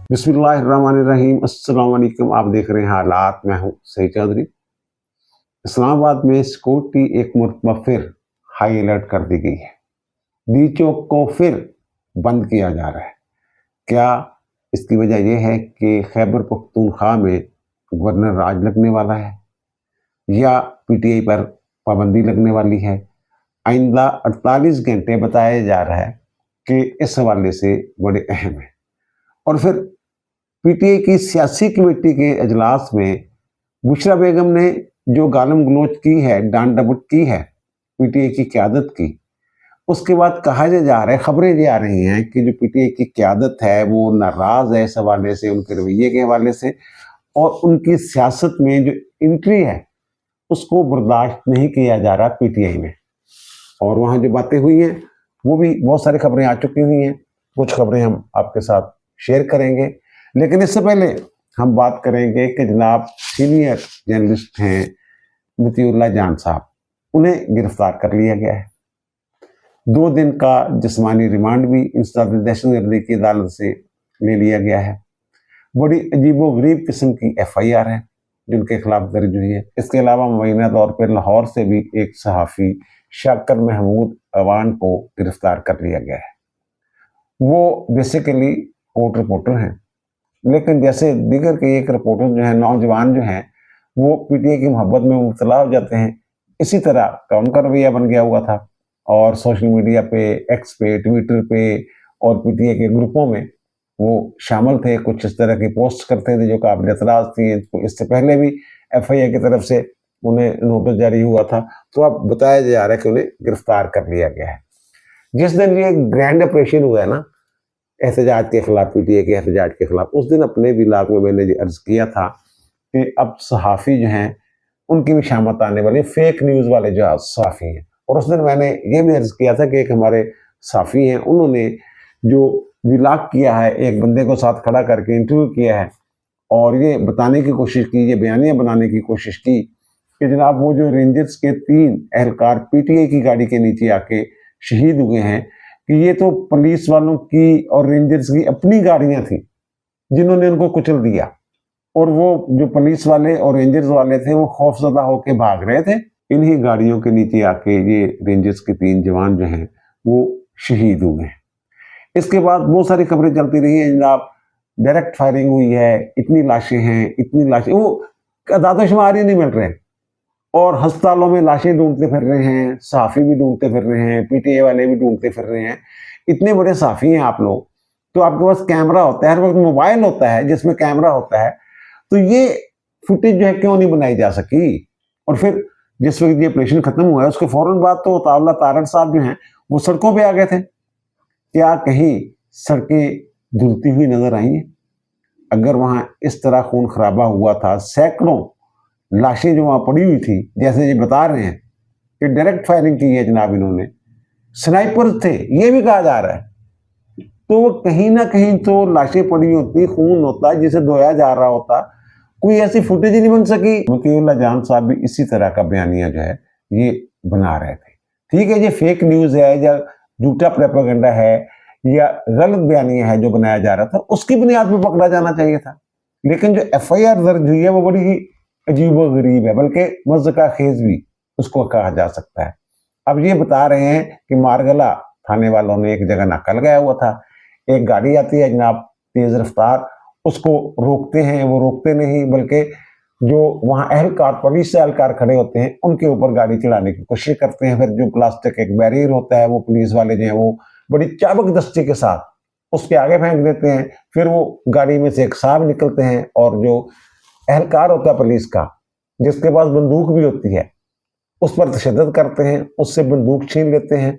बिस्मिल्लाहिर्रहमानिर्रहीम। अस्सलाम वालेकुम। आप देख रहे हैं हालात। मैं हूँ सईद चौधरी। इस्लामाबाद में सिक्योरिटी एक मरतबा फिर हाई अलर्ट कर दी गई है। डी चौक को फिर बंद किया जा रहा है। क्या इसकी वजह यह है कि खैबर पख्तूनख्वा में गवर्नर राज लगने वाला है या पीटीआई पर पाबंदी लगने वाली है? आइंदा 48 घंटे बताया जा रहा है कि इस हवाले से बड़े अहम है। और फिर पीटीआई की सियासी कमेटी के अजलास में बुशरा बेगम ने जो गालम गलोच की है, डांट डपट की है पीटीआई की क्यादत की, उसके बाद कहा जा रहा है, खबरें ये आ रही हैं कि जो पीटीआई की क्यादत है वो नाराज है इस हवाले से, उनके रवैये के हवाले से, और उनकी सियासत में जो एंट्री है उसको बर्दाश्त नहीं किया जा रहा पीटीआई में। और वहाँ जो बातें हुई हैं वो भी बहुत सारी खबरें आ चुकी हुई हैं। कुछ खबरें हम आपके साथ शेयर करेंगे, लेकिन इससे पहले हम बात करेंगे कि जनाब सीनियर जर्नलिस्ट हैं मतीउल्लाह जान साहब, उन्हें गिरफ्तार कर लिया गया है। 2 दिन का जिस्मानी रिमांड भी इंसदाद दहशतगर्दी की अदालत से ले लिया गया है। बड़ी अजीबोगरीब किस्म की एफआईआर है जिनके खिलाफ दर्ज हुई है। इसके अलावा मुबैना तौर पर लाहौर से भी एक सहाफ़ी शाकर महमूद अवान को गिरफ्तार कर लिया गया है। वो बेसिकली कोर्ट रिपोर्टर हैं, लेकिन जैसे दीगर के एक रिपोर्टर जो है, नौजवान जो हैं, वो पीटीआई की मोहब्बत में मुब्तला हो जाते हैं। इसी तरह का उनका रवैया बन गया हुआ था और सोशल मीडिया पे, एक्स पे, ट्विटर पे और पीटीआई के ग्रुपों में वो शामिल थे। कुछ इस तरह की पोस्ट करते थे जो काबिल एतराज़ थी। इससे पहले भी एफआईए की तरफ से उन्हें नोटिस जारी हुआ था। तो अब बताया जा रहा है कि उन्हें गिरफ्तार कर लिया गया है। जिस दिन ये ग्रैंड ऑपरेशन हुआ है ना एहतजाज के खिलाफ, पीटीआई के एहतजाज के खिलाफ, उस दिन अपने व्लॉग में मैंने अर्ज किया था कि अब सहाफ़ी जो हैं उनकी भी शामत आने वाली, फेक न्यूज़ वाले जो सहाफ़ी हैं। और उस दिन मैंने ये भी अर्ज किया था कि एक हमारे सहाफ़ी हैं, उन्होंने जो व्लॉग किया है, एक बंदे को साथ खड़ा करके इंटरव्यू किया है और ये बताने की कोशिश की, ये बयानियाँ बनाने की कोशिश की कि जनाब वो जो रेंजर्स के 3 एहलकार पीटीआई की गाड़ी के नीचे आके शहीद हुए हैं, कि ये तो पुलिस वालों की और रेंजर्स की अपनी गाड़ियां थी जिन्होंने उनको कुचल दिया। और वो जो पुलिस वाले और रेंजर्स वाले थे वो खौफजदा होकर भाग रहे थे। इन्हीं गाड़ियों के नीचे आके ये रेंजर्स के 3 जवान जो हैं वो शहीद हुए हैं। इसके बाद बहुत सारी खबरें चलती रही हैं जनाब, डायरेक्ट फायरिंग हुई है, इतनी लाशें हैं, इतनी लाशें, वो आदादोशुमार ही नहीं मिल रहे। और अस्पतालों में लाशें ढूंढते फिर रहे हैं, सहाफ़ी भी ढूंढते फिर रहे हैं, पीटीआई वाले भी ढूंढते फिर रहे हैं। इतने बड़े सहाफ़ी हैं आप लोग, तो आपके पास कैमरा होता है, हर वक्त मोबाइल होता है जिसमें कैमरा होता है, तो ये फुटेज जो है क्यों नहीं बनाई जा सकी? और फिर जिस वक्त ये ऑपरेशन खत्म हुआ है उसके फौरन बाद तो तावला तारड़ साहब जो हैं वो सड़कों पे आ गए थे। क्या कहीं सड़कें धुलती हुई नजर आई हैं? अगर वहां इस तरह खून खराबा हुआ था, सैकड़ों लाशें जो वहां पड़ी हुई थी, जैसे ये बता रहे हैं कि डायरेक्ट फायरिंग की है जनाब, इन्होंने स्नाइपर्स थे ये भी कहा जा रहा है, तो कहीं ना कहीं तो लाशें पड़ी होती, खून होता जिसे धोया जा रहा होता, कोई ऐसी फुटेज ही नहीं बन सकी। मतीउल्लाह जान साहब भी इसी तरह का बयानिया जो है ये बना रहे थे। ठीक है, ये फेक न्यूज है या झूठा प्रोपेगेंडा है या गलत बयानिया है जो बनाया जा रहा था, उसकी बुनियाद पर पकड़ा जाना चाहिए था। लेकिन जो एफआईआर दर्ज हुई है वो बड़ी ही अजीब व गरीब है, बल्कि मज़का खेज भी उसको कहा जा सकता है। अब ये बता रहे हैं कि मारगला थाने वालों ने एक जगह नाका लगाया हुआ था, एक गाड़ी आती है जनाब तेज रफ्तार, उसको रोकते हैं, वो रोकते नहीं बल्कि जो वहाँ एहलकार, पुलिस से एहलकार खड़े होते हैं उनके ऊपर गाड़ी चढ़ाने की कोशिश करते हैं। फिर जो प्लास्टिक एक बैरियर होता है वो पुलिस वाले जो हैं वो बड़ी चाबक दस्ती के साथ उसके आगे फेंक देते हैं। फिर वो गाड़ी में से एक साहब निकलते हैं और जो एहलकार होता है पुलिस का, जिसके पास बंदूक भी होती है, उस पर तशद्दुद करते हैं, उससे बंदूक छीन लेते हैं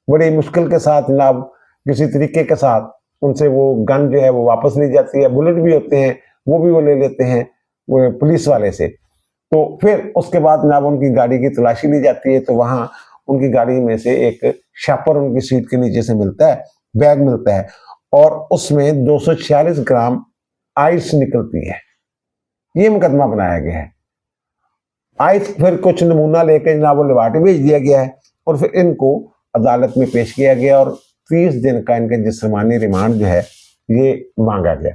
बड़ी मुश्किल के साथ जनाब, किसी तरीके के साथ उनसे वो गन जो है वो वापस ली जाती है। बुलेट भी होते हैं वो भी वो ले लेते हैं वो पुलिस वाले से। तो फिर उसके बाद जनाब उनकी गाड़ी की तलाशी ली जाती है, तो वहां उनकी गाड़ी में से एक शापर उनकी सीट के नीचे से मिलता है, बैग मिलता है और उसमें 246 ग्राम आइस निकलती है। ये मुकदमा बनाया गया है। आइस फिर कुछ नमूना लेकर जनाब वो लिबार्टी भेज दिया गया है और फिर इनको अदालत में पेश किया गया और 30 दिन का इनका जिस्मानी रिमांड जो है ये मांगा गया।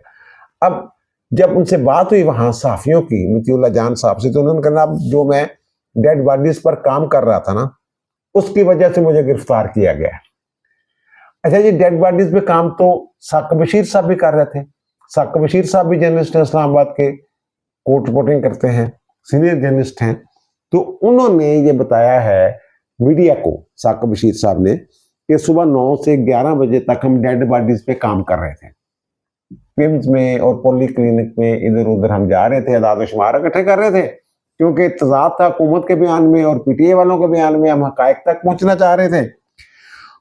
अब जब उनसे बात हुई वहां सहाफियों की, मतीउल्लाह जान साहब से, तो उन्होंने कहा जो मैं डेड बॉडीज पर काम कर रहा था ना, उसकी वजह से मुझे गिरफ्तार किया गया। अच्छा जी, डेड बॉडीज पे काम तो साकिब बशीर साहब भी कर रहे थे। साकिब बशीर साहब भी जर्नलिस्ट हैं, इस्लामाबाद के, कोर्ट रिपोर्टिंग करते हैं, सीनियर जर्नलिस्ट हैं। तो उन्होंने ये बताया है मीडिया को, साकिब बशीर साहब ने, कि सुबह 9 से 11 बजे तक हम डेड बॉडीज पे काम कर रहे थे। पिम्स में और पॉली क्लिनिक में इधर उधर हम जा रहे थे, आदाद शुमार इकट्ठे कर रहे थे, क्योंकि तजाद था हुकूमत के बयान में और पीटीए वालों के बयान में, हम हकायक तक पहुंचना चाह रहे थे।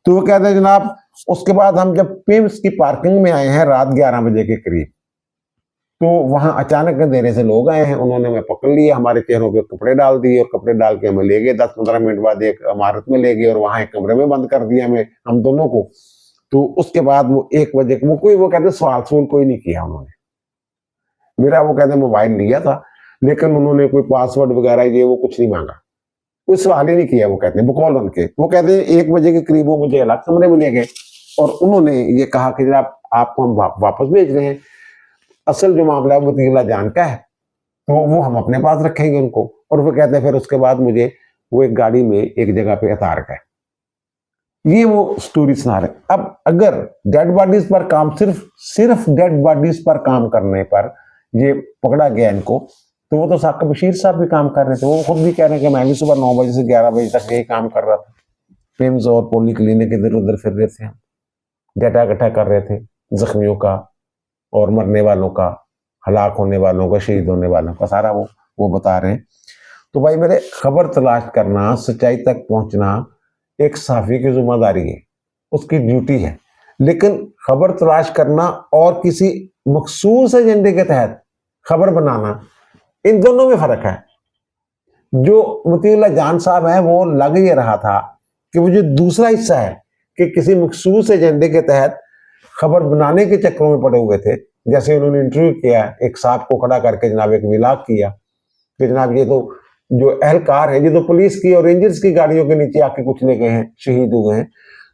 तो वो कहते हैं जनाब, उसके बाद हम जब पिम्स की पार्किंग में आए हैं रात 11 बजे के करीब, तो वहां अचानक अंधेरे से लोग आए हैं, उन्होंने हमें पकड़ लिया, हमारे चेहरों पे कपड़े डाल दिए और कपड़े डाल के हमें ले गए। 10-15 मिनट बाद एक इमारत में ले गए और वहां एक कमरे में बंद कर दिया हमें, हम दोनों को। तो उसके बाद वो 1 बजे वो कहते सवाल कोई नहीं किया उन्होंने मेरा। वो कहते मोबाइल लिया था, लेकिन उन्होंने कोई पासवर्ड वगैरह ये वो कुछ नहीं मांगा, कोई सवाल ही नहीं किया। वो कहते हैं बकौल उनके, वो कहते हैं 1 बजे के करीब वो मुझे अलग कमरे में ले गए और उन्होंने ये कहा कि जनाब आपको हम वापस भेज रहे हैं, असल जो मामला है मतीउल्लाह जान का है, तो वो हम अपने पास रखेंगे उनको। और वो कहते हैं फिर उसके बाद मुझे वो एक गाड़ी में एक जगह पे उतार गए। ये वो स्टोरी सुना रहे। अब अगर डेड बॉडीज पर काम, सिर्फ डेड बॉडीज पर काम करने पर ये पकड़ा गया इनको, तो वो तो साकिब बशीर साहब भी काम कर रहे थे। वो खुद भी कह रहे हैं कि मैं भी सुबह 9 बजे से 11 बजे तक यही काम कर रहा था, पिम्स और पॉली क्लिनिक इधर उधर फिर रहे थे, डेटा इकट्ठा कर रहे थे, जख्मियों का और मरने वालों का, हलाक होने वालों का, शहीद होने वालों का, सारा वो बता रहे हैं। तो भाई मेरे, खबर तलाश करना, सच्चाई तक पहुंचना एक सहाफी की जिम्मेदारी है, उसकी ड्यूटी है। लेकिन खबर तलाश करना और किसी मखसूस एजेंडे के तहत खबर बनाना, इन दोनों में फर्क है। जो मतीउल्लाह जान साहब है वो लग ये रहा था कि वो जो दूसरा हिस्सा है कि किसी मखसूस एजेंडे के तहत खबर बनाने के चक्रों में पड़े हुए थे। जैसे उन्होंने इंटरव्यू किया, एक साहब को खड़ा करके जनाब एक विलाप किया कि जनाब ये तो जो एहलकार है, ये तो पुलिस की और रेंजर्स की गाड़ियों के नीचे आके कुचले गए हैं, शहीद हुए हैं।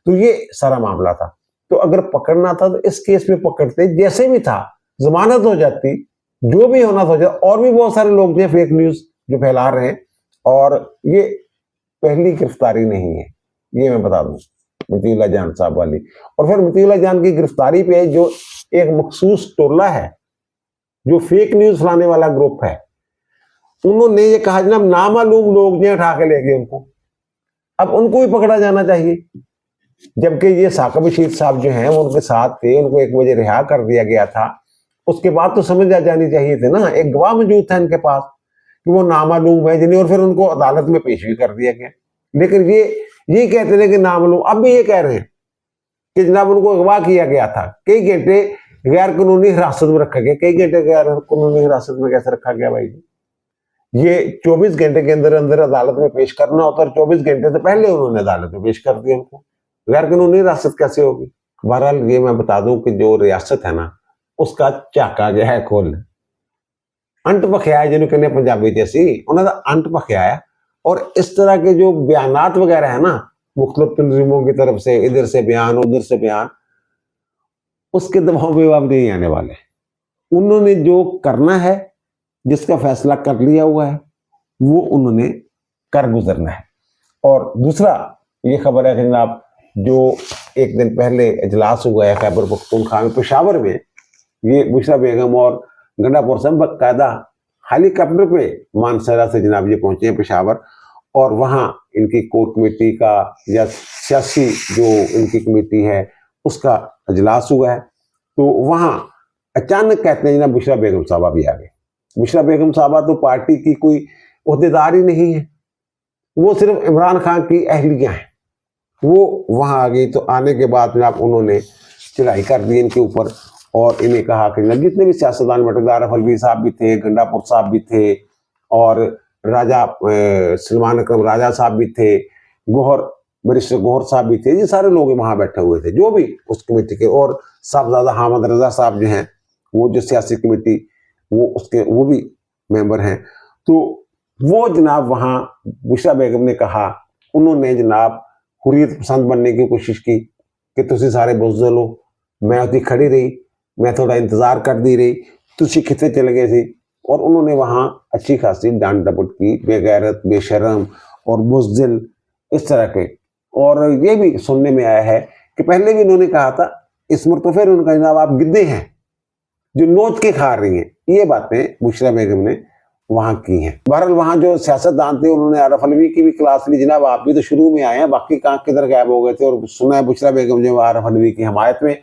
तो ये सारा मामला था। तो अगर पकड़ना था तो इस केस में पकड़ते, जैसे भी था, जमानत हो जाती, जो भी होना था। और भी बहुत सारे लोग थे फेक न्यूज जो फैला रहे हैं, और ये पहली गिरफ्तारी नहीं है, ये मैं बता दूं, मतीउल्लाह जान साहब वाली। और फिर मतीउल्लाह जान की गिरफ्तारी पे जो एक मखसूस टोला है, जो फेक न्यूज फैलाने वाला ग्रुप है, उन्होंने ये कहा जनाब नामालूम लोग ने उठा के ले गए उनको, अब उनको भी पकड़ा जाना चाहिए। जबकि ये साकिब बशीर साहब जो हैं वो उनके साथ थे, उनको 1 बजे रिहा कर दिया गया था। उसके बाद तो समझ आ जानी चाहिए थी ना, एक गवाह मौजूद था इनके पास कि वो नामालूम है जिन्हें, और फिर उनको अदालत में पेश भी कर दिया गया। लेकिन ये कहते थे कि नामालूम, अब भी ये कह रहे हैं कि जनाब उनको अगवा किया गया था, कई घंटे गैर कानूनी हिरासत में रखा गया। कई घंटे गैर कानूनी हिरासत में कैसे रखा गया भाई? ये 24 घंटे के अंदर अंदर अदालत में पेश करना होता है, 24 घंटे से पहले उन्होंने अदालत में पेश कर दिया उनको, गैर कानूनी हिरासत कैसे होगी? बहरहाल ये मैं बता दूं कि जो रियासत है ना, उसका झाका गया है खोल, अंट पखिया है, जिन्होंने कहने पंजाबी जैसी, उन्होंने अंट पखिया है। और इस तरह के जो बयानात वगैरह है ना, मुख्तलिफ तंजीमों की तरफ से, इधर से बयान उधर से बयान, उसके दबाव में अब नहीं आने वाले। उन्होंने जो करना है, जिसका फैसला कर लिया हुआ है, वो उन्होंने कर गुजरना है। और दूसरा ये खबर है कि जनाब जो एक दिन पहले इजलास हुआ है खैबर पख्तूनख्वा में, पेशावर में, ये बुशरा बेगम और गंडापुर से बाकायदा हेलीकॉप्टर पे मानसरा से जनाब ये पहुंचे हैं पेशावर, और वहाँ इनकी कोर कमेटी का या सियासी जो इनकी कमेटी है उसका इजलास हुआ है। तो वहाँ अचानक कहते हैं जनाब बुशरा बेगम साहबा भी आ गए। बुशरा बेगम साहबा तो पार्टी की कोई ओहदेदार ही नहीं है, वो सिर्फ इमरान खान की अहलिया हैं, वो वहां आ गई। तो आने के बाद जनाब उन्होंने चढ़ाई कर दी इनके ऊपर और इन्हें कहा कि जनाब जितने भी सियासतदान बटेदार अफलवी साहब भी थे, गंडापुर साहब भी थे, और राजा सलमान अकरम राजा साहब भी थे, गौहर बैरिस्टर गौहर साहब भी थे, ये सारे लोग वहां बैठे हुए थे जो भी उस कमेटी के, और साहबजादा हामिद रजा साहब जो हैं वो जो सियासी कमेटी वो भी मेंबर हैं। तो वो जनाब वहाँ बुशरा बेगम ने कहा, उन्होंने जनाब हुर्रियत पसंद बनने की कोशिश की कि तुसी सारे बुज़दिल हो, मैं उतनी खड़ी रही, मैं थोड़ा इंतजार कर दी रही, तुसी कितने चले गए थे। और उन्होंने वहां अच्छी खासी डांट डपट की, बेगैरत, बेशरम और बुज़दिल, इस तरह के। और ये भी सुनने में आया है कि पहले भी इन्होंने कहा था, इस मरतबा फिर उन्होंने कहा जनाब आप गिद्धे हैं जो नोच के खा रही हैं। ये बातें बुशरा बेगम ने वहां की हैं। बहरहाल वहां जो सियासतदान थे उन्होंने आरफ अलवी की भी क्लास ली। जनाब आप भी तो शुरू में आए हैं, बाकी कहाँ किधर गायब हो गए थे। और सुना है बुशरा बेगम जो आरफ अलवी की हमायत में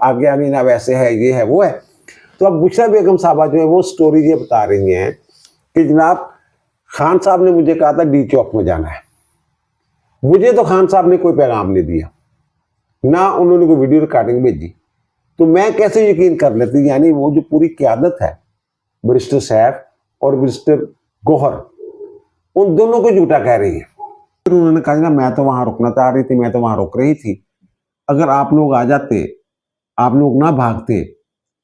आगे आगे जनाब ऐसे है, ये है, वो है। तो अब बुशरा बेगम साहबा जो है वो स्टोरी ये बता रही हैं कि जनाब खान साहब ने मुझे कहा था डी चौक में जाना है। मुझे तो खान साहब ने कोई पैगाम नहीं दिया, ना उन्होंने कोई वीडियो रिकॉर्डिंग भेजी। तो मैं कैसे यकीन कर लेती, यानी वो जो पूरी क़यादत है बैरिस्टर सैफ और बैरिस्टर गौहर, उन दोनों को झूठा कह रही है। फिर उन्होंने कहा ना मैं तो वहां रुकना चाह रही थी, मैं तो वहां रुक रही थी, अगर आप लोग आ जाते, आप लोग ना भागते,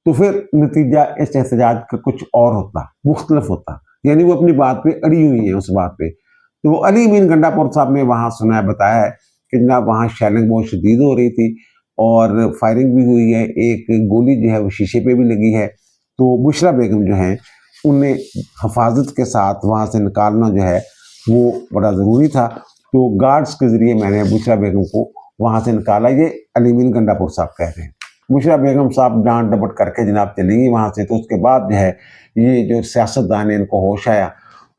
तो फिर नतीजा इस एहतजाज का कुछ और होता, मुख्तलिफ होता। यानी वो अपनी बात पे अड़ी हुई है उस बात पे। तो अली मीन गंडापुर साहब ने वहां सुना बताया है कि जनाब वहां शेलिंग बहुत शदीद हो रही थी और फायरिंग भी हुई है, एक गोली जो है वो शीशे पे भी लगी है। तो बुशरा बेगम जो है उन्हें हिफाजत के साथ वहां से निकालना जो है वो बड़ा ज़रूरी था। तो गार्ड्स के ज़रिए मैंने बुशरा बेगम को वहां से निकाला, ये अली मीन गंडापुर साहब कह रहे हैं। बुशरा बेगम साहब डांट डपट करके जनाब चलेंगी वहां से। तो उसके बाद जो है ये जो सियासतदान है इनको होश आया।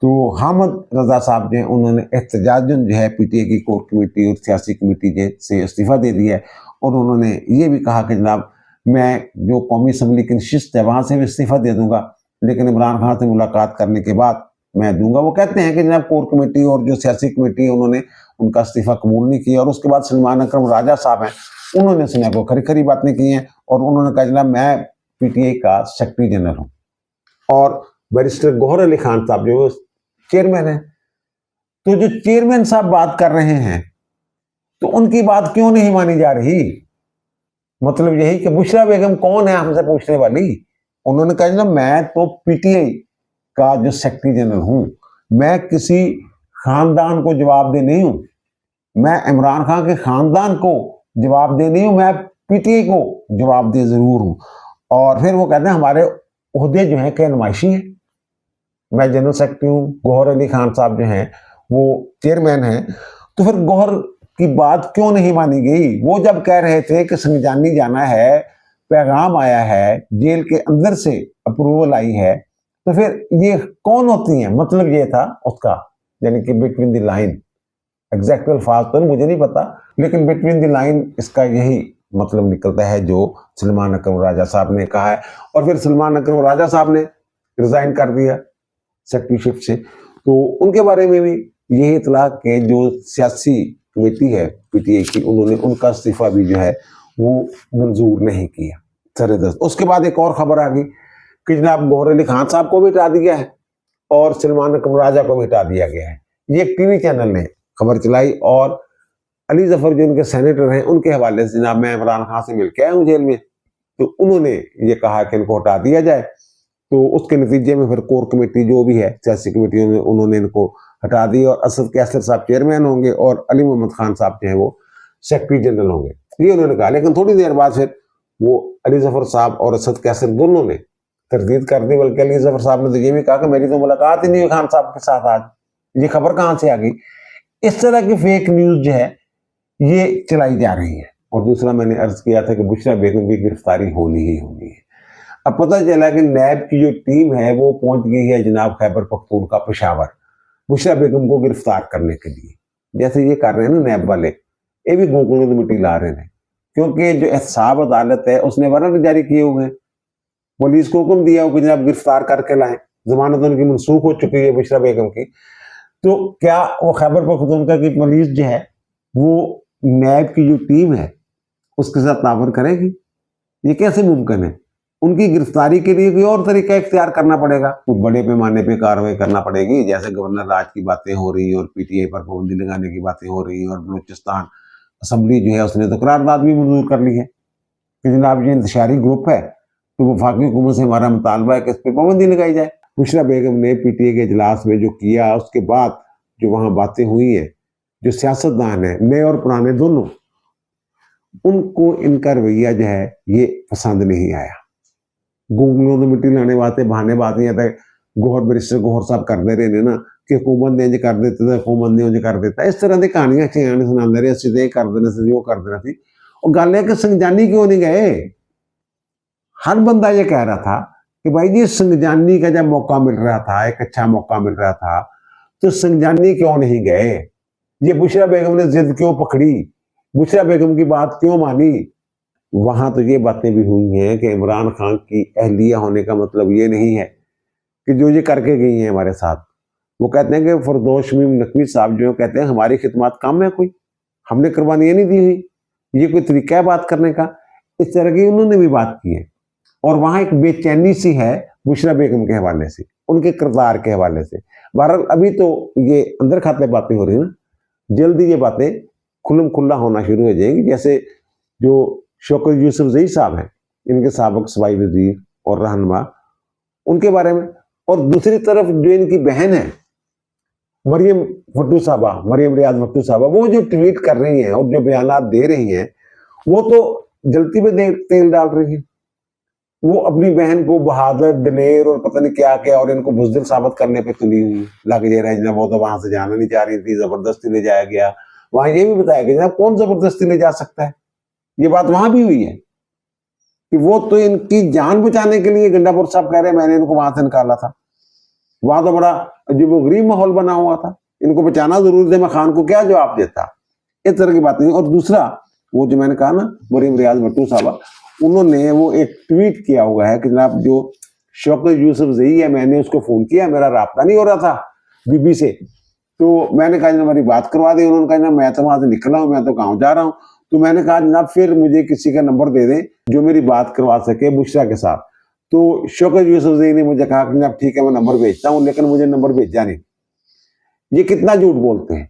तो हामिद रजा साहब जो है उन्होंने एहतजाजन जो है पीटीए की कोर कमेटी और सियासी कमेटी से इस्तीफ़ा दे दिया है। और उन्होंने ये भी कहा कि जनाब मैं जो कौमी असम्बली की नशिस्त है वहां से भी इस्तीफ़ा दे दूंगा, लेकिन इमरान खान से मुलाकात करने के बाद मैं दूंगा। वो कहते हैं कि जनाब कोर कमेटी और जो सियासी कमेटी है उन्होंने उनका इस्तीफ़ा कबूल नहीं किया। और उसके बाद सलमान अकरम राजा साहब हैं, उन्होंने सुना को खरी खरी बातें की हैं और उन्होंने कहा जनाब मैं पीटीआई का सेक्रेटरी जनरल हूँ और बैरिस्टर गौहर अली खान साहब जो चेयरमैन है। तो जो चेयरमैन साहब बात कर रहे हैं तो उनकी बात क्यों नहीं मानी जा रही? मतलब यही कि बुशरा बेगम कौन है हमसे पूछने वाली। उन्होंने कहा जनाब मैं तो पीटीआई का जो सेक्रेटरी जनरल हूं, मैं किसी खानदान को जवाब दे नहीं हूं, मैं इमरान खान के खानदान को जवाब दे नहीं हूं, मैं पीटीआई को जवाब दे जरूर हूं। और फिर वो कहते हैं हमारे ओहदे जो हैं कि नुमाइशी है, मैं जनरल सेक्रेटरी हूं, गौहर अली खान साहब जो हैं वो चेयरमैन हैं। तो फिर गौहर की बात क्यों नहीं मानी गई? वो जब कह रहे थे कि संजानी जाना है, पैगाम आया है, जेल के अंदर से अप्रूवल आई है, तो फिर ये कौन होती हैं? मतलब ये था उसका, यानी कि बिटवीन द लाइन, एग्जैक्ट अल्फाज तो मुझे नहीं पता, लेकिन बिटवीन द लाइन इसका यही मतलब निकलता है जो सलमान अकरम राजा साहब ने कहा है। और फिर सलमान अकरम राजा साहब ने रिजाइन कर दिया सेक्रेटरीशिप से। तो उनके बारे में भी यही इतला कि जो सियासी कमेटी है पीटीआई की, उन्होंने उनका इस्तीफा भी जो है वो मंजूर नहीं किया सरेदस्त। उसके बाद एक और खबर आ गई कि जनाब गौहर अली खान साहब को भी हटा दिया है और सलमान अकरम राजा को भी हटा दिया गया है। ये एक टीवी चैनल ने खबर चलाई और अली जफर जो उनके सेनेटर हैं उनके हवाले से जनाब मैं इमरान खान से मिल के आया हूँ जेल में, तो उन्होंने ये कहा कि इनको हटा दिया जाए। तो उसके नतीजे में फिर कोर कमेटी जो भी है सियासी कमेटियों में उन्होंने इनको हटा दिया और असद कैसर साहब चेयरमैन होंगे और अली मोहम्मद खान साहब जो है वो सेक्रेटरी जनरल होंगे, ये उन्होंने कहा। लेकिन थोड़ी देर बाद फिर वो अली जफर साहब और असद कैसर दोनों ने तरदीद कर दी, बल्कि अली जफर साहब ने तो ये भी कहा कि मेरी तो मुलाकात ही नहीं हुई खान साहब के साथ आज, ये खबर कहाँ से आ गई? इस तरह की फेक न्यूज जो है ये चलाई जा रही है। और दूसरा मैंने अर्ज किया था कि बुशरा बेगम की गिरफ्तारी होनी ही होनी है। अब पता चला कि नैब की जो टीम है वो पहुंच गई है जनाब खैबर पख्तूनख्वा पेशावर बुशरा बेगम को गिरफ्तार करने के लिए। जैसे ये कर रहे हैं ना नैब वाले, ये भी गोकुलों की मिट्टी ला रहे हैं, क्योंकि जो एहतसाब अदालत है उसने वारंट जारी किए हुए हैं, पुलिस को हुक्म दिया हो कि जनाब गिरफ्तार करके लाएं, जमानत उनकी मनसूख हो चुकी है बुशरा बेगम की। तो क्या वो खैबर पख्तूनख्वा की पुलिस जो है वो नैब की जो टीम है उसके साथ तावर करेगी? ये कैसे मुमकिन है? उनकी गिरफ्तारी के लिए कोई और तरीका इख्तियार करना पड़ेगा, कुछ बड़े पैमाने पे कार्रवाई करना पड़ेगी, जैसे गवर्नर राज की बातें हो रही और पीटीआई पर पाबंदी लगाने की बातें हो रही और बलूचिस्तान असम्बली जो है उसने तो करारदाद भी मंजूर कर ली है कि जनाब ये इंतशारी ग्रुप है, तो वफाकी हुकूमत से हमारा मुतालबा है कि इस पर पाबंदी लगाई जाए। बुशरा बेगम ने पीटीआई के इजलास में जो किया, उसके बाद जो वहां बातें हुई है, जो सियासतदान है नए और पुराने दोनों, उनको इनका रवैया जो है ये पसंद नहीं आया। गूंगलों तो मिट्टी लाने वास्ते बहाने बात नहीं आता, गौहर बैरिस्टर गौहर साहब करते रहे ने ना कि हुकूमत ने इंज कर देते थे, हुकूमत ने इंज कर देता, इस तरह की कहानियां सियाने सुनाते रहे, असं तो कर देना सी, वो कर देना सी। और गल है कि संगजानी क्यों नहीं गए? हर बंदा ये कह रहा था कि भाई जी संगजानी का जब मौका मिल रहा था, एक अच्छा मौका मिल रहा था, तो संगजानी क्यों नहीं गए? ये बुशरा बेगम ने जिद क्यों पकड़ी? बुशरा बेगम की बात क्यों मानी? वहां तो ये बातें भी हुई हैं कि इमरान खान की अहलिया होने का मतलब ये नहीं है कि जो ये करके गई हैं हमारे साथ। वो कहते हैं कि फरदौस शमीम नकवी साहब जो कहते हैं हमारी खिदमत कम है, कोई हमने कुर्बानियां नहीं दी हुई, ये कोई तरीका है बात करने का? इस तरह की उन्होंने भी बात की है। और वहां एक बेचैनी सी है बुशरा बेगम के हवाले से, उनके किरदार के हवाले से। बहरहाल अभी तो ये अंदर खाते बातें हो रही ना, जल्दी ये बातें खुल्लम खुल्ला होना शुरू हो जाएंगी। जैसे जो शौकत यूसुफजई साहब हैं, इनके साबिक सूबाई वजीर और रहनुमा, उनके बारे में। और दूसरी तरफ जो इनकी बहन है मरियम भट्टू साहबा, मरियम रियाज भट्टू साहबा, वो जो ट्वीट कर रही हैं और जो बयान दे रही हैं, वो तो जलती में तेल डाल रही है। वो अपनी बहन को बहादुर, दिलेर और पता नहीं क्या क्या और इनको बुजदिल साबित करने पे तुली हुई लग जा रहा है। वो तो वहां से जाना नहीं चाह रही थी, जबरदस्ती ले जाया गया। वहां ये भी बताया गया जनाब कौन जबरदस्ती ले जा सकता है, ये बात वहां भी हुई है कि वो तो इनकी जान बचाने के लिए, गंडापुर साहब कह रहे हैं मैंने इनको वहां से निकाला था। वहां तो बड़ा अजीबोगरीब माहौल बना हुआ था, इनको बचाना जरूर थे, मैं खान को क्या जवाब देता, इस तरह की बात नहीं। और दूसरा वो जो मैंने कहा ना मरियम रियाज भट्टू साहबा, उन्होंने वो एक ट्वीट किया हुआ है कि जनाब जो शौकत यूसुफजई है, मैंने उसको फोन किया, मेरा राब्ता नहीं हो रहा था बीबी से, तो मैंने कहा जनाब मेरी बात करवा दी। उन्होंने कहा जनाब मैं तो वहां से निकला हूं, मैं तो गाँव जा रहा हूँ। तो मैंने कहा जनाब फिर मुझे किसी का नंबर दे दें जो मेरी बात करवा सके बुशरा के साथ। तो शौकत यूसुफजई ने मुझे कहा कि जनाब ठीक है मैं नंबर भेजता हूँ, लेकिन मुझे नंबर भेजा नहीं। ये कितना झूठ बोलते हैं।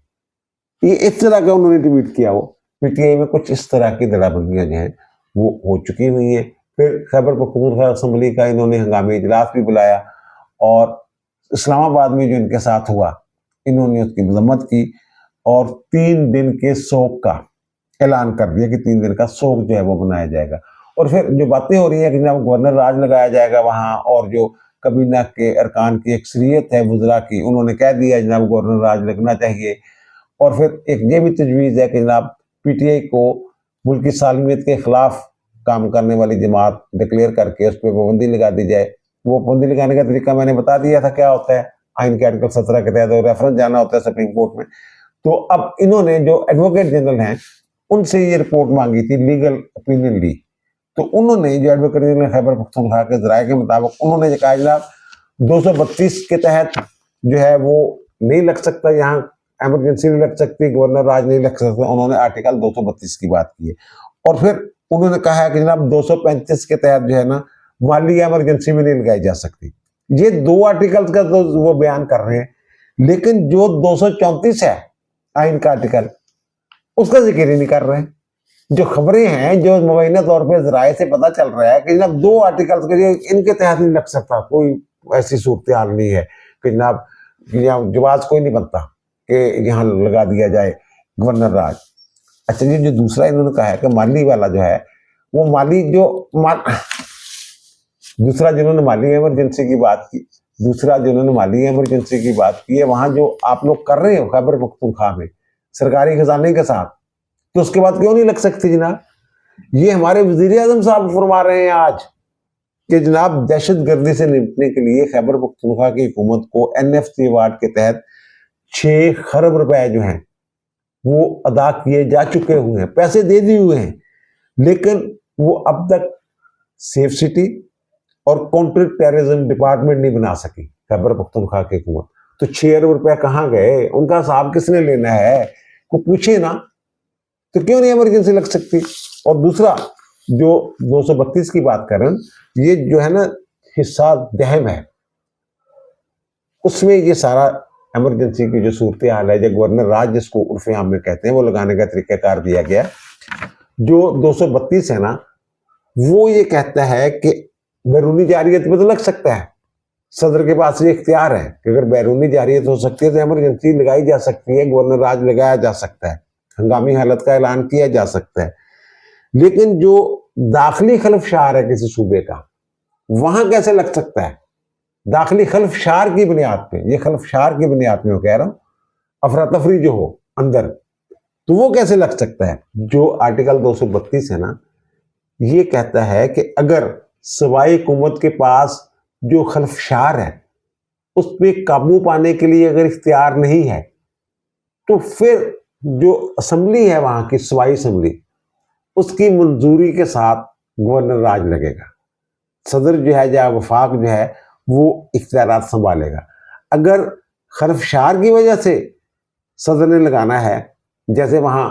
ये इस तरह का उन्होंने ट्वीट किया। वो पीटीआई में कुछ इस तरह की दलाबंदियां जो है वो हो चुकी हुई है। फिर खैबर पख्तूनख्वा असम्बली का इन्होंने हंगामी इजलास भी बुलाया और इस्लामाबाद में जो इनके साथ हुआ इन्होंने उसकी मजम्मत की और 3 दिन के शोक का ऐलान कर दिया कि 3 दिन का शोक जो है वो मनाया जाएगा। और फिर जो बातें हो रही है कि जनाब गवर्नर राज लगाया जाएगा वहाँ, और जो कबीना के अरकान की अक्सरियत है वुज़रा की, उन्होंने कह दिया जनाब गवर्नर राज लगना चाहिए। और फिर एक ये भी तजवीज़ है कि जनाब पीटीआई को मुल्क की सालमियत के खिलाफ काम करने वाली जमात डिक्लेयर करके उस पर पाबंदी लगा दी जाए। वो पाबंदी लगाने का तरीका मैंने बता दिया था क्या होता है, आइन के आर्टिकल 17 के तहत रेफरेंस जाना होता है सुप्रीम कोर्ट में। तो अब इन्होंने जो एडवोकेट जनरल हैं उनसे ये रिपोर्ट मांगी थी, लीगल ओपिनियन ली। तो उन्होंने जो एडवोकेट जनरल खैबर पख्तूनख्वा के जराये के मुताबिक उन्होंने कहा जनाब 232 के तहत जो है वो नहीं लग सकता, यहाँ एमरजेंसी नहीं लग सकती, गवर्नर राज नहीं लग सकता। उन्होंने आर्टिकल 232 की बात की है। और फिर उन्होंने कहा है कि जनाब 235 के तहत जो है ना माली इमरजेंसी भी नहीं लगाई जा सकती। ये 2 आर्टिकल का तो वो बयान कर रहे हैं, लेकिन जो 234 है आइन का आर्टिकल, उसका जिक्र ही नहीं कर रहे हैं। जो खबरें हैं जो मुबैना तौर पर जराये से पता चल रहा है कि जनाब 2 आर्टिकल्स के इनके तहत नहीं लग सकता, कोई ऐसी सूरत हाल नहीं है कि जनाब जवाब कोई नहीं बनता कि यहाँ लगा दिया जाए गवर्नर राज। अच्छा जी, जो दूसरा इन्होंने कहा है कि माली वाला जो है वो माली जो दूसरा जिन्होंने माली इमरजेंसी की बात की, दूसरा जिन्होंने माली इमरजेंसी की बात की है, वहां जो आप लोग कर रहे हो खैबर पख्तूनख्वा में सरकारी खजाने के साथ, तो उसके बाद क्यों नहीं लग सकती जनाब? ये हमारे वजीर आजम साहब फरमा रहे हैं आज कि जनाब दहशत गर्दी से निपटने के लिए खैबर पख्तूनख्वा की हुकूमत को एनएफसी अवार्ड के तहत 6 खरब रुपए जो हैं वो अदा किए जा चुके हुए हैं, पैसे दे दिए हुए हैं, लेकिन वो अब तक सेफ सिटी और काउंटर टेररिज्म डिपार्टमेंट नहीं बना सकी खैबर पख्तूनख्वा की हुकूमत। तो 6 अरब रुपया कहाँ गए, उनका हिसाब किसने लेना है, को पूछे ना। तो क्यों नहीं इमरजेंसी लग सकती? और दूसरा जो 232 की बात करें, ये जो है ना हिस्सा दहम है, उसमें ये सारा इमरजेंसी की जो सूरत हाल है, जो गवर्नर राज जिसको उर्फे आम में कहते हैं, वो लगाने का तरीकाकार दिया गया। जो 232 है ना, वो ये कहता है कि बैरूनी जारियत में तो लग सकता है, सदर के पास ये इख्तियार है कि अगर बैरूनी जारियत हो सकती है तो इमरजेंसी लगाई जा सकती है, गवर्नर राज लगाया जा सकता है, हंगामी हालत का ऐलान किया जा सकता है। लेकिन जो दाखिली खलफशार है किसी सूबे का, वहां कैसे लग सकता है? दाखिली खल्फशार की बुनियाद पे, ये खल्फशार की बुनियाद पे मैं कह रहा हूं, अफरा तफरी जो हो अंदर, तो वो कैसे लग सकता है? जो आर्टिकल 232 है ना, ये कहता है कि अगर सूबाई हुकूमत के पास जो खल्फशार है उस पर काबू पाने के लिए अगर इख्तियार नहीं है, तो फिर जो असम्बली है वहां की सूबाई असम्बली, उसकी मंजूरी के साथ गवर्नर राज लगेगा। सदर जो है या वफाक जो है वो इख्तियारात संभालेगा। अगर खल्फशार की वजह से सदर ने लगाना है, जैसे वहां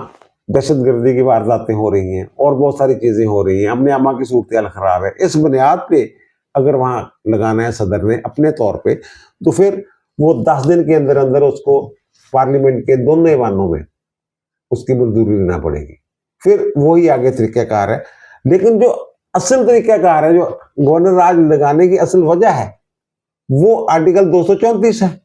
दहशतगर्दी की वारदातें हो रही हैं और बहुत सारी चीजें हो रही हैं, अमन अमा की सूरत हाल खराब है, इस बुनियाद पे अगर वहां लगाना है सदर ने अपने तौर पे, तो फिर वो 10 दिन के अंदर अंदर उसको पार्लियामेंट के दोनों ऐवानों में उसकी मंजूरी लेना पड़ेगी। फिर वही आगे तरीकाकार है। लेकिन जो असल तरीकाकार है, जो गवर्नर राज लगाने की असल वजह है, वो आर्टिकल 234 है।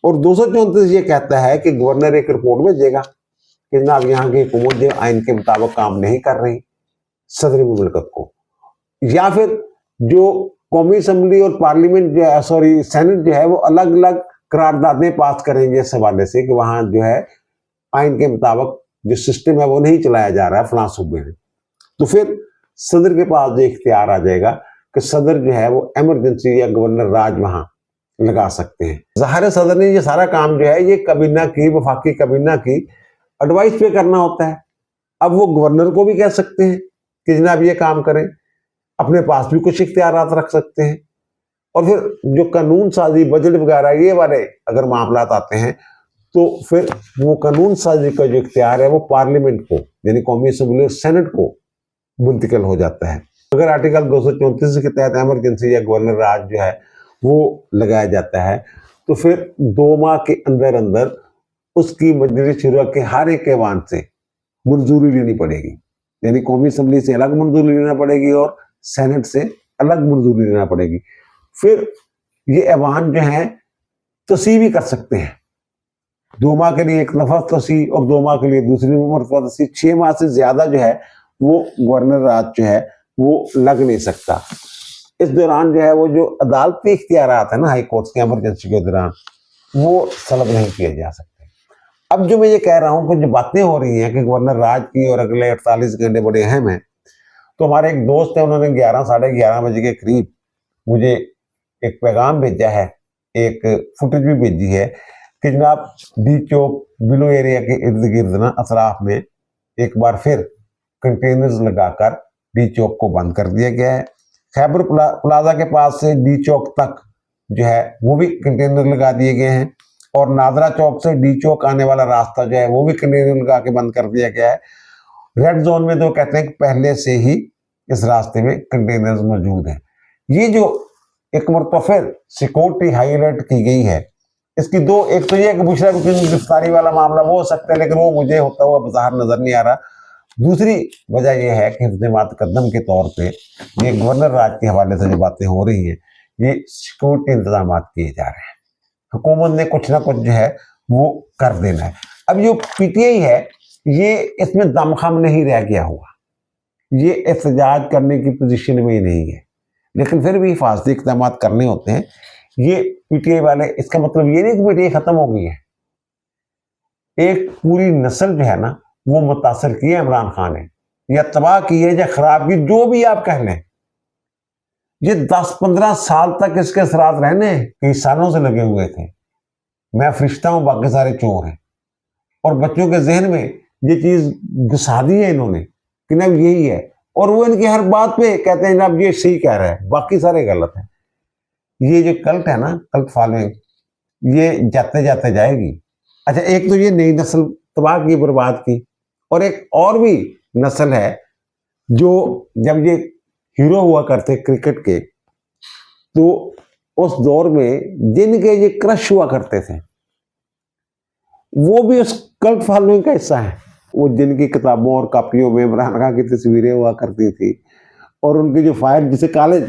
और 234 ये कहता है कि गवर्नर एक रिपोर्ट भेजेगा कि जनाब यहाँ की हुकूमत जो आइन के मुताबिक काम नहीं कर रही सदर मुमलकत को, या फिर जो कौमी असम्बली और पार्लियामेंट जो है, सॉरी सेनेट जो है, वो अलग अलग करारदादें पास करेंगे इस हवाले से कि वहां जो है आइन के मुताबिक जो सिस्टम है वो नहीं चलाया जा रहा है फलां सूबे में। तो फिर सदर के पास जो इख्तियार आ जाएगा कि सदर जो है वो इमरजेंसी या गवर्नर राज वहां लगा सकते हैं। ज़ाहिर है सदर ने ये सारा काम जो है ये काबीना की, वफाकी काबीना की एडवाइस पे करना होता है। अब वो गवर्नर को भी कह सकते हैं कि जनाब ये काम करें, अपने पास भी कुछ इख्तियारात रख सकते हैं। और फिर जो कानून साजी, बजट वगैरह ये वाले अगर मामलात आते हैं, तो फिर वो कानून साजी का जो इख्तियार है वो पार्लियामेंट को, यानी कौमी असम्बली और सेनेट को मुंतकिल हो जाता है। अगर आर्टिकल 234 के तहत इमरजेंसी या गवर्नर राज जो है वो लगाया जाता है, तो फिर 2 माह के अंदर अंदर उसकी मजलिस शुरा के हर एक ऐवान से मंजूरी लेनी पड़ेगी, यानी कौमी असम्बली से अलग मंजूरी लेना पड़ेगी और सेनेट से अलग मंजूरी लेना पड़ेगी। फिर ये ऐवान जो है तसी भी कर सकते हैं, 2 माह के लिए एक दफा तसी और 2 माह के लिए दूसरी मरतबा तसी। 6 माह से ज्यादा जो है वो गवर्नर राज जो है वो लग नहीं सकता। इस दौरान जो है वो जो अदालती इख्तियारात है ना हाई कोर्ट के इमरजेंसी के दौरान, वो सलब नहीं किए जा सकते। अब जो मैं ये कह रहा हूं कि जो बातें हो रही हैं कि गवर्नर राज की और अगले 48 घंटे बड़े अहम हैं, तो हमारे एक दोस्त है, उन्होंने 11 साढ़े 11 बजे के करीब मुझे एक पैगाम भेजा है, एक फुटेज भी भेजी है कि जनाब डी चौक बिलो एरिया के इर्द गिर्द ना अतराफ में एक बार फिर कंटेनर्स लगाकर डी चौक को बंद कर दिया गया है। खैबर प्लाजा के पास से डी चौक तक जो है वो भी कंटेनर लगा दिए गए हैं, और नादरा चौक से डी चौक आने वाला रास्ता जो है वो भी कंटेनर लगा के बंद कर दिया गया है। रेड जोन में तो कहते हैं कि पहले से ही इस रास्ते में कंटेनर्स मौजूद हैं। ये जो एक मरतबा फिर सिक्योरिटी हाई अलर्ट की गई है, इसकी दो, एक तो ये बुशरा की गिरफ्तारी वाला मामला वो हो सकता है, लेकिन वो मुझे होता हुआ बाहर नजर नहीं आ रहा। दूसरी वजह यह है कि हिफ्ज़ कदम के तौर पे ये गवर्नर राज के हवाले से जो बातें हो रही हैं, ये सिक्योरिटी इंतजाम किए जा रहे हैं। हुकूमत ने कुछ ना कुछ जो है वो कर देना है। अब जो पीटीआई है ये इसमें दमखम नहीं रह गया हुआ, ये एहतजाज करने की पोजीशन में ही नहीं है, लेकिन फिर भी हिफाजती इक़दाम करने होते हैं ये पीटीआई वाले। इसका मतलब ये नहीं कि पीटीआई खत्म हो गई है, एक पूरी नस्ल जो है ना वो मुतासर की है इमरान खान ने, या तबाह की है या खराब की, जो भी आप कह लें। ये 10-15 साल तक इसके असरात रहने कई सालों से लगे हुए थे। मैं फरिश्ता हूं, बाकी सारे चोर हैं, और बच्चों के जहन में ये चीज घुसा दी है इन्होंने कि ना यही है, और वो इनकी हर बात पे कहते हैं ना ये सही कह रहा है, बाकी सारे गलत है। ये जो कल्ट है ना, कल्ट फॉलोइंग, ये जाते जाते जाएगी। अच्छा, एक तो ये नई नस्ल तबाह की, बर्बाद की, और एक और भी नस्ल है जो जब ये हीरो हुआ करते क्रिकेट के, तो उस दौर में जिनके ये क्रश हुआ करते थे वो भी उस कल्ट फॉलोइंग का हिस्सा है। वो जिनकी किताबों और कापियों में इमरान खान की तस्वीरें हुआ करती थी, और उनकी जो फाइल, जिसे कॉलेज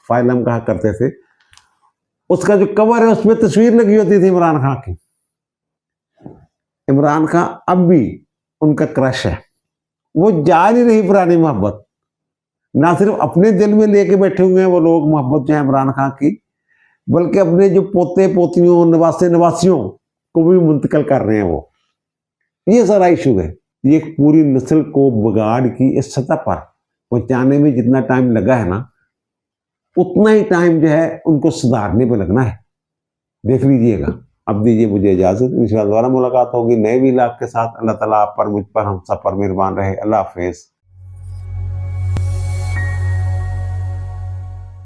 फाइल हम कहा करते थे, उसका जो कवर है उसमें तस्वीर लगी होती थी इमरान खान की। इमरान खान अब भी उनका क्रश है, वो जा नहीं रही पुरानी मोहब्बत। ना सिर्फ अपने दिल में लेके बैठे हुए हैं वो लोग मोहब्बत जो है इमरान खान की, बल्कि अपने जो पोते पोतियों नवासे नवासियों को भी मुंतकिल कर रहे हैं वो। ये सारा इशू है। ये एक पूरी नस्ल को बिगाड़ की इस सतह पर पहुंचाने में जितना टाइम लगा है ना, उतना ही टाइम जो है उनको सुधारने पे लगना है। देख लीजिएगा। अब दीजिए मुझे इजाजत, इंशाअल्लाह दोबारा मुलाकात होगी नए व्लॉग के साथ। अल्लाह ताला आप पर, मुझ पर, हम सब पर मेहरबान रहे। अल्लाह हाफिज।